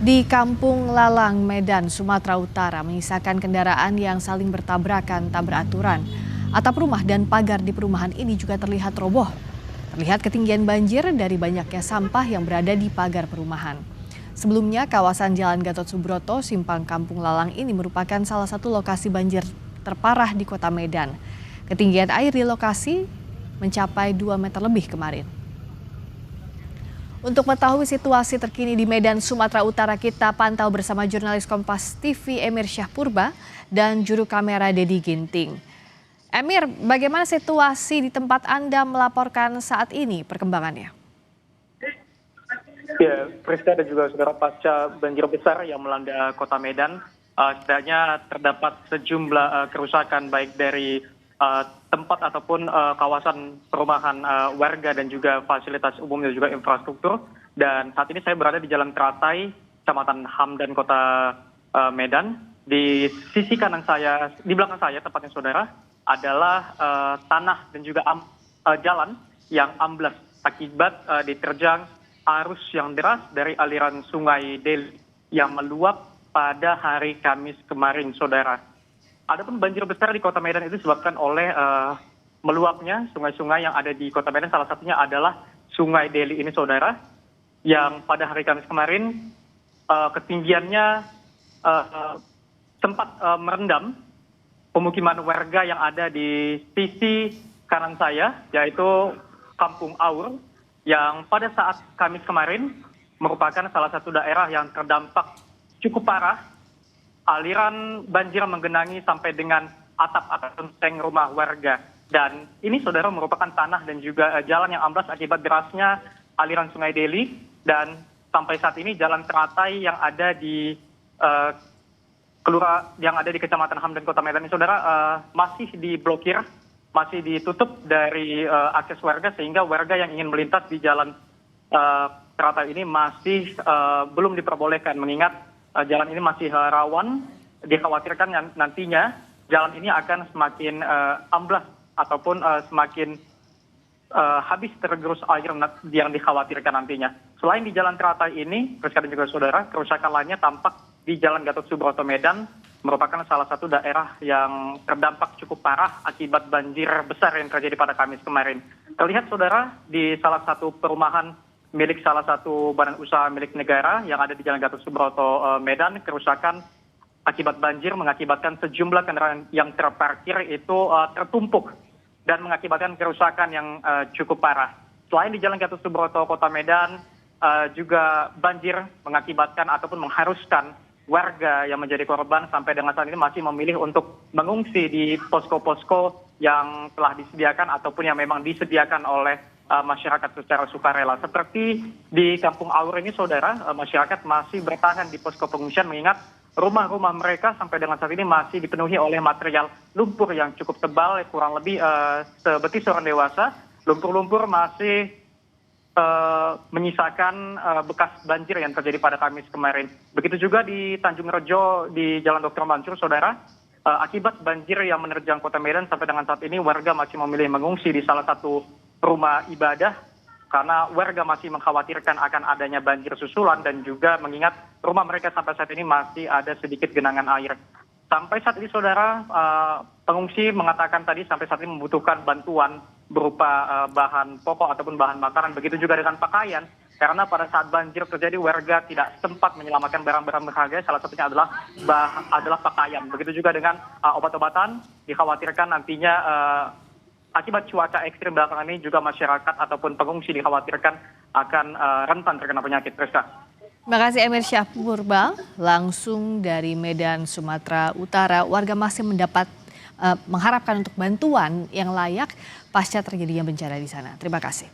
Di Kampung Lalang, Medan, Sumatera Utara menyisakan kendaraan yang saling bertabrakan tak beraturan. Atap rumah dan pagar di perumahan ini juga terlihat roboh. Terlihat ketinggian banjir dari banyaknya sampah yang berada di pagar perumahan. Sebelumnya, kawasan Jalan Gatot Subroto, Simpang Kampung Lalang ini merupakan salah satu lokasi banjir terparah di kota Medan. Ketinggian air di lokasi mencapai 2 meter lebih kemarin. Untuk mengetahui situasi terkini di Medan, Sumatera Utara, kita pantau bersama jurnalis Kompas TV Emir Syahpurba dan juru kamera Dedi Ginting. Emir, bagaimana situasi di tempat Anda melaporkan saat ini perkembangannya? Ya, Priska dan juga saudara, pasca banjir besar yang melanda kota Medan, setidaknya terdapat sejumlah kerusakan baik dari tempat ataupun kawasan perumahan warga dan juga fasilitas umum dan juga infrastruktur. Dan saat ini saya berada di Jalan Teratai, Kecamatan Hamdan, Kota Medan. Di sisi kanan saya, di belakang saya tepatnya saudara, adalah tanah dan juga jalan yang amblas akibat diterjang arus yang deras dari aliran Sungai Deli yang meluap pada hari Kamis kemarin, saudara. Adapun banjir besar di kota Medan itu disebabkan oleh meluapnya sungai-sungai yang ada di kota Medan. Salah satunya adalah Sungai Deli ini, saudara, yang pada hari Kamis kemarin ketinggiannya sempat merendam pemukiman warga yang ada di sisi kanan saya, yaitu Kampung Aur, yang pada saat Kamis kemarin merupakan salah satu daerah yang terdampak cukup parah. Aliran banjir menggenangi sampai dengan atap genteng rumah warga. Dan ini, saudara, merupakan tanah dan juga jalan yang amblas akibat derasnya aliran Sungai Deli. Dan sampai saat ini Jalan Teratai yang ada di Kecamatan Hamdan, Kota Medan ini, saudara, masih diblokir, masih ditutup dari akses warga, sehingga warga yang ingin melintas di Jalan Teratai ini masih belum diperbolehkan, mengingat jalan ini masih rawan. Dikhawatirkan nantinya jalan ini akan semakin amblas ataupun semakin habis tergerus air yang dikhawatirkan nantinya. Selain di Jalan Teratai ini, dan juga saudara, kerusakan lainnya tampak di Jalan Gatot Subroto, Medan, merupakan salah satu daerah yang terdampak cukup parah akibat banjir besar yang terjadi pada Kamis kemarin. Terlihat, saudara, di salah satu perumahan milik salah satu badan usaha milik negara yang ada di Jalan Gatot Subroto, Medan, kerusakan akibat banjir mengakibatkan sejumlah kendaraan yang terparkir itu tertumpuk dan mengakibatkan kerusakan yang cukup parah. Selain di Jalan Gatot Subroto, Kota Medan, juga banjir mengakibatkan ataupun mengharuskan warga yang menjadi korban sampai dengan saat ini masih memilih untuk mengungsi di posko-posko yang telah disediakan ataupun yang memang disediakan oleh masyarakat secara sukarela. Seperti di Kampung Aur ini, saudara, masyarakat masih bertahan di posko pengungsian mengingat rumah-rumah mereka sampai dengan saat ini masih dipenuhi oleh material lumpur yang cukup tebal, kurang lebih sebetis orang dewasa. Lumpur-lumpur masih menyisakan bekas banjir yang terjadi pada Kamis kemarin. Begitu juga di Tanjung Rejo di Jalan Dr. Mansur, saudara. Akibat banjir yang menerjang kota Medan sampai dengan saat ini warga masih memilih mengungsi di salah satu rumah ibadah karena warga masih mengkhawatirkan akan adanya banjir susulan dan juga mengingat rumah mereka sampai saat ini masih ada sedikit genangan air. Sampai saat ini, saudara, pengungsi mengatakan tadi sampai saat ini membutuhkan bantuan berupa bahan pokok ataupun bahan makanan, begitu juga dengan pakaian. Karena pada saat banjir terjadi, warga tidak sempat menyelamatkan barang-barang berharga, salah satunya adalah pakaian. Begitu juga dengan obat-obatan, dikhawatirkan nantinya akibat cuaca ekstrim belakangan ini juga masyarakat ataupun pengungsi dikhawatirkan akan rentan terkena penyakit. Priska. Terima kasih Emir Syahpurba, langsung dari Medan, Sumatera Utara. Warga masih mengharapkan untuk bantuan yang layak pasca terjadinya bencana di sana. Terima kasih.